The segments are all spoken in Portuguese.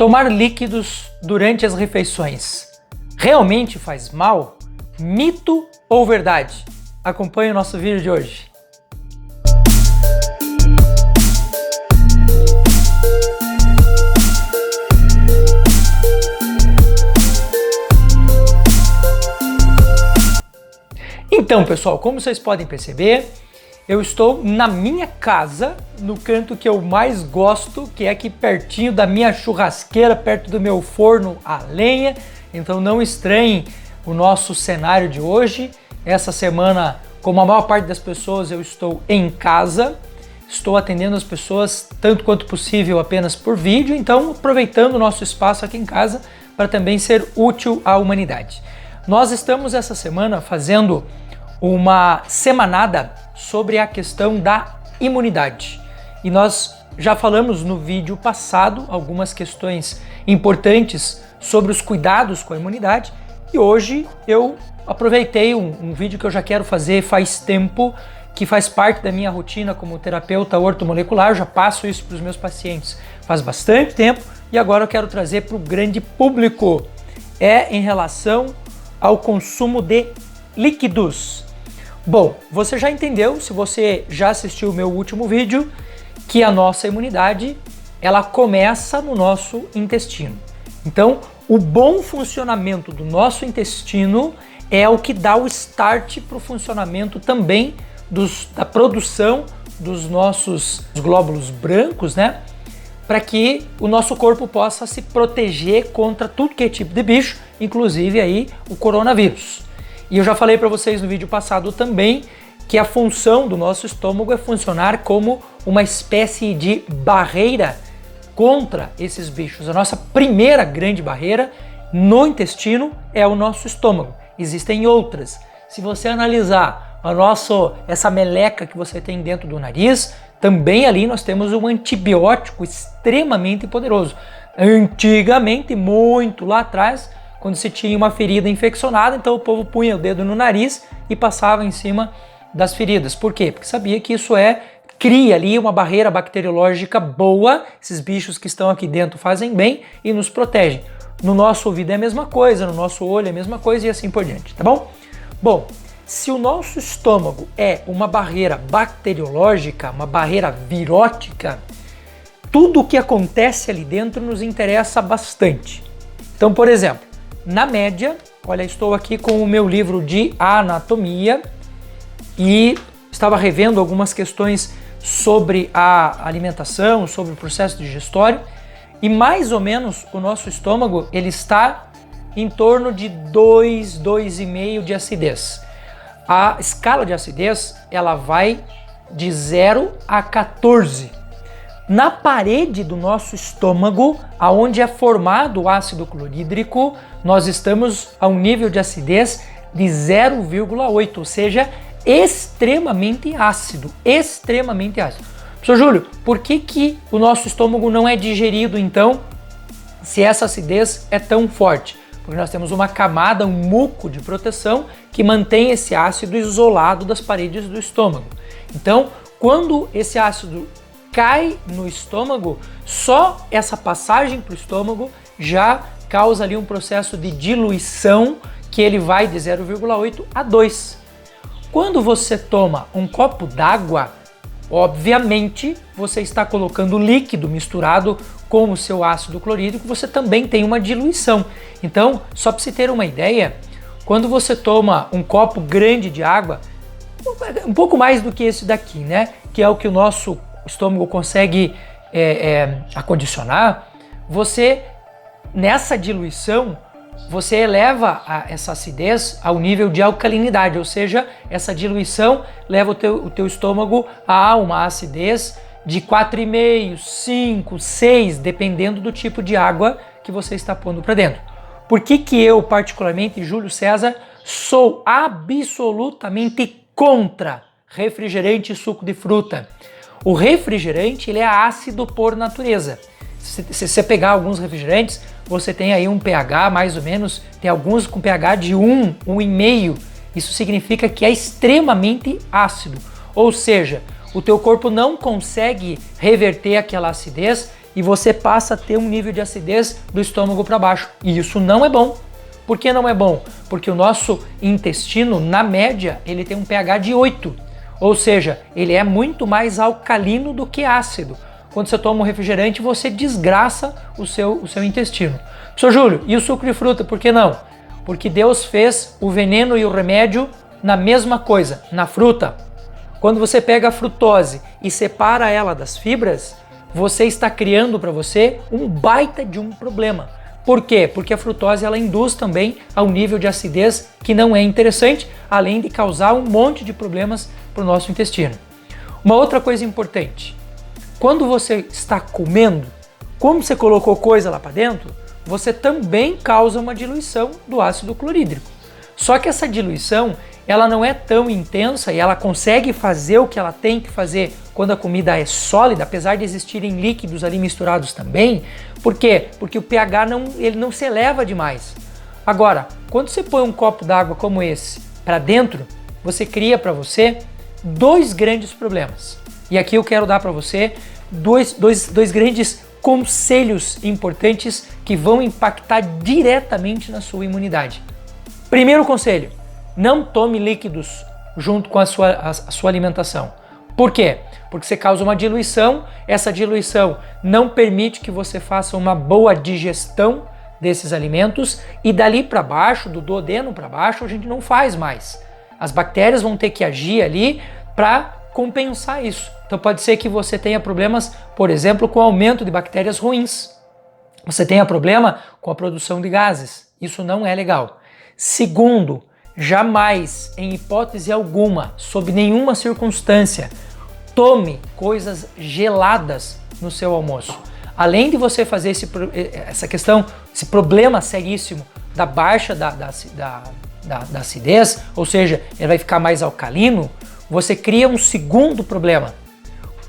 Tomar líquidos durante as refeições realmente faz mal? Mito ou verdade? Acompanhe o nosso vídeo de hoje. Então, pessoal, como vocês podem perceber, eu estou na minha casa, no canto que eu mais gosto, que é aqui pertinho da minha churrasqueira, perto do meu forno a lenha. Então não estranhem o nosso cenário de hoje. Essa semana, como a maior parte das pessoas, eu estou em casa. Estou atendendo as pessoas tanto quanto possível apenas por vídeo, então aproveitando o nosso espaço aqui em casa para também ser útil à humanidade. Nós estamos essa semana fazendo uma semanada sobre a questão da imunidade. E nós já falamos no vídeo passado algumas questões importantes sobre os cuidados com a imunidade e hoje eu aproveitei um vídeo que eu já quero fazer faz tempo, que faz parte da minha rotina como terapeuta ortomolecular, eu já passo isso para os meus pacientes faz bastante tempo e agora eu quero trazer para o grande público. É em relação ao consumo de líquidos. Bom, você já entendeu, se você já assistiu o meu último vídeo, que a nossa imunidade, ela começa no nosso intestino. Então, o bom funcionamento do nosso intestino é o que dá o start para o funcionamento também da produção dos nossos glóbulos brancos, né? Para que o nosso corpo possa se proteger contra tudo que é tipo de bicho, inclusive aí o coronavírus. E eu já falei para vocês no vídeo passado também que a função do nosso estômago é funcionar como uma espécie de barreira contra esses bichos. A nossa primeira grande barreira no intestino é o nosso estômago. Existem outras. Se você analisar essa meleca que você tem dentro do nariz, também ali nós temos um antibiótico extremamente poderoso. Antigamente, muito lá atrás, quando se tinha uma ferida infeccionada, então o povo punha o dedo no nariz e passava em cima das feridas. Por quê? Porque sabia que isso cria ali uma barreira bacteriológica boa, esses bichos que estão aqui dentro fazem bem e nos protegem. No nosso ouvido é a mesma coisa, no nosso olho é a mesma coisa e assim por diante, tá bom? Bom, se o nosso estômago é uma barreira bacteriológica, uma barreira virótica, tudo o que acontece ali dentro nos interessa bastante. Então, por exemplo, na média, olha, estou aqui com o meu livro de anatomia e estava revendo algumas questões sobre a alimentação, sobre o processo digestório e mais ou menos o nosso estômago ele está em torno de 2, 2,5 de acidez. A escala de acidez ela vai de 0 a 14. Na parede do nosso estômago, aonde é formado o ácido clorídrico, nós estamos a um nível de acidez de 0,8, ou seja, extremamente ácido, extremamente ácido. Professor Júlio, por que o nosso estômago não é digerido então, se essa acidez é tão forte? Porque nós temos uma camada, um muco de proteção que mantém esse ácido isolado das paredes do estômago. Então, quando esse ácido cai no estômago, só essa passagem para o estômago já causa ali um processo de diluição que ele vai de 0,8 a 2. Quando você toma um copo d'água, obviamente você está colocando líquido misturado com o seu ácido clorídrico, você também tem uma diluição. Então, só para você ter uma ideia, quando você toma um copo grande de água, um pouco mais do que esse daqui, né? Que é o que o nosso estômago consegue acondicionar, você, nessa diluição, você eleva essa acidez ao nível de alcalinidade, ou seja, essa diluição leva o teu estômago a uma acidez de 4,5, 5, 6, dependendo do tipo de água que você está pondo para dentro. Por que eu, particularmente, Júlio César, sou absolutamente contra refrigerante e suco de fruta? O refrigerante ele é ácido por natureza. Se você pegar alguns refrigerantes, você tem aí um pH mais ou menos, tem alguns com pH de 1, 1,5. Isso significa que é extremamente ácido. Ou seja, o teu corpo não consegue reverter aquela acidez e você passa a ter um nível de acidez do estômago para baixo. E isso não é bom. Por que não é bom? Porque o nosso intestino, na média, ele tem um pH de 8. Ou seja, ele é muito mais alcalino do que ácido. Quando você toma um refrigerante, você desgraça o seu intestino. Professor Júlio, e o suco de fruta, por que não? Porque Deus fez o veneno e o remédio na mesma coisa, na fruta. Quando você pega a frutose e separa ela das fibras, você está criando para você um baita de um problema. Por quê? Porque a frutose ela induz também a um nível de acidez que não é interessante, além de causar um monte de problemas para o nosso intestino. Uma outra coisa importante, quando você está comendo, como você colocou coisa lá para dentro, você também causa uma diluição do ácido clorídrico. Só que essa diluição, ela não é tão intensa e ela consegue fazer o que ela tem que fazer quando a comida é sólida, apesar de existirem líquidos ali misturados também. Por quê? Porque o pH ele não se eleva demais. Agora, quando você põe um copo d'água como esse para dentro, você cria para você dois grandes problemas. E aqui eu quero dar para você dois grandes conselhos importantes que vão impactar diretamente na sua imunidade. Primeiro conselho, não tome líquidos junto com a sua alimentação. Por quê? Porque você causa uma diluição, essa diluição não permite que você faça uma boa digestão desses alimentos e dali para baixo, do duodeno para baixo, a gente não faz mais. As bactérias vão ter que agir ali para compensar isso. Então pode ser que você tenha problemas, por exemplo, com o aumento de bactérias ruins. Você tenha problema com a produção de gases. Isso não é legal. Segundo, jamais, em hipótese alguma, sob nenhuma circunstância, tome coisas geladas no seu almoço. Além de você fazer essa questão, esse problema seríssimo da baixa da acidez, ou seja, ele vai ficar mais alcalino, você cria um segundo problema.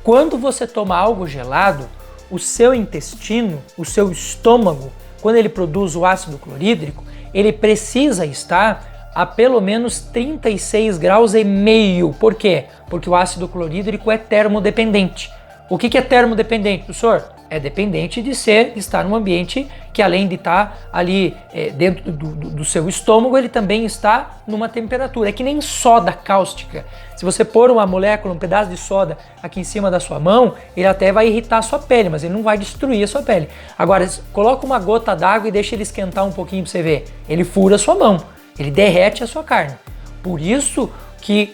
Quando você toma algo gelado, o seu intestino, o seu estômago, quando ele produz o ácido clorídrico, ele precisa estar a pelo menos 36 graus e meio. Por quê? Porque o ácido clorídrico é termodependente. O que é termodependente, professor? É dependente de estar num ambiente que, além de estar ali dentro do seu estômago, ele também está numa temperatura. É que nem soda cáustica. Se você pôr uma molécula, um pedaço de soda aqui em cima da sua mão, ele até vai irritar a sua pele, mas ele não vai destruir a sua pele. Agora, coloca uma gota d'água e deixa ele esquentar um pouquinho para você ver. Ele fura a sua mão, ele derrete a sua carne. Por isso que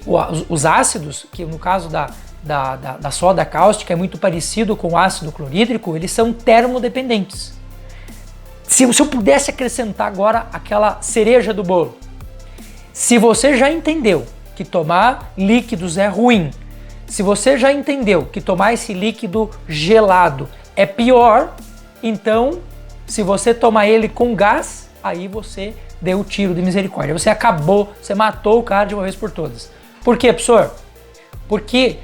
os ácidos, que no caso da soda cáustica é muito parecido com o ácido clorídrico, eles são termodependentes. Se eu pudesse acrescentar agora aquela cereja do bolo, se você já entendeu que tomar líquidos é ruim, se você já entendeu que tomar esse líquido gelado é pior, então se você tomar ele com gás, aí você deu o tiro de misericórdia, você acabou, você matou o cara de uma vez por todas. Por quê, professor? Porque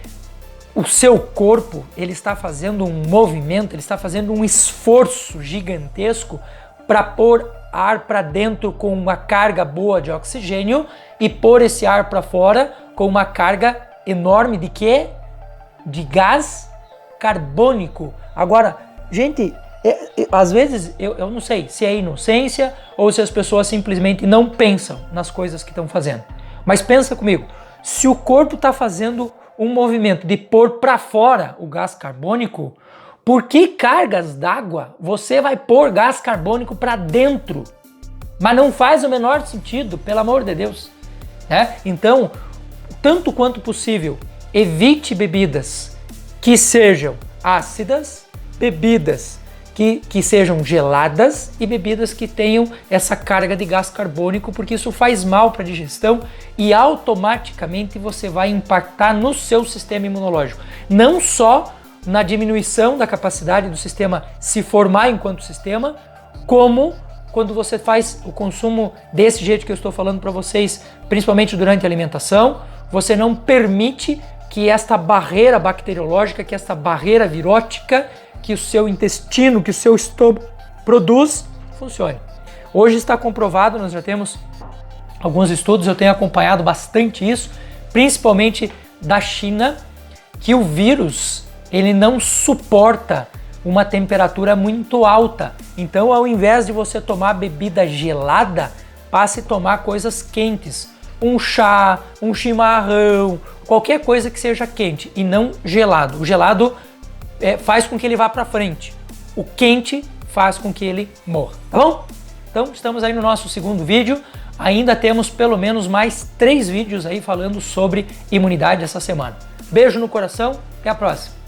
o seu corpo, ele está fazendo um movimento, ele está fazendo um esforço gigantesco para pôr ar para dentro com uma carga boa de oxigênio e pôr esse ar para fora com uma carga enorme de quê? De gás carbônico. Agora, gente, às vezes eu não sei se é inocência ou se as pessoas simplesmente não pensam nas coisas que estão fazendo. Mas pensa comigo, se o corpo está fazendo um movimento de pôr para fora o gás carbônico, por que cargas d'água você vai pôr gás carbônico para dentro? Mas não faz o menor sentido, pelo amor de Deus. Né? Então, tanto quanto possível, evite bebidas que sejam ácidas, bebidas que sejam geladas e bebidas que tenham essa carga de gás carbônico, porque isso faz mal para a digestão e automaticamente você vai impactar no seu sistema imunológico. Não só na diminuição da capacidade do sistema se formar enquanto sistema, como quando você faz o consumo desse jeito que eu estou falando para vocês, principalmente durante a alimentação, você não permite que esta barreira bacteriológica, que esta barreira virótica, que o seu intestino, que o seu estômago produz, funcione. Hoje está comprovado, nós já temos alguns estudos, eu tenho acompanhado bastante isso, principalmente da China, que o vírus, ele não suporta uma temperatura muito alta. Então, ao invés de você tomar bebida gelada, passe a tomar coisas quentes. Um chá, um chimarrão, qualquer coisa que seja quente e não gelado. O gelado faz com que ele vá para frente. O quente faz com que ele morra, tá bom? Então, estamos aí no nosso segundo vídeo. Ainda temos pelo menos mais 3 vídeos aí falando sobre imunidade essa semana. Beijo no coração, até a próxima!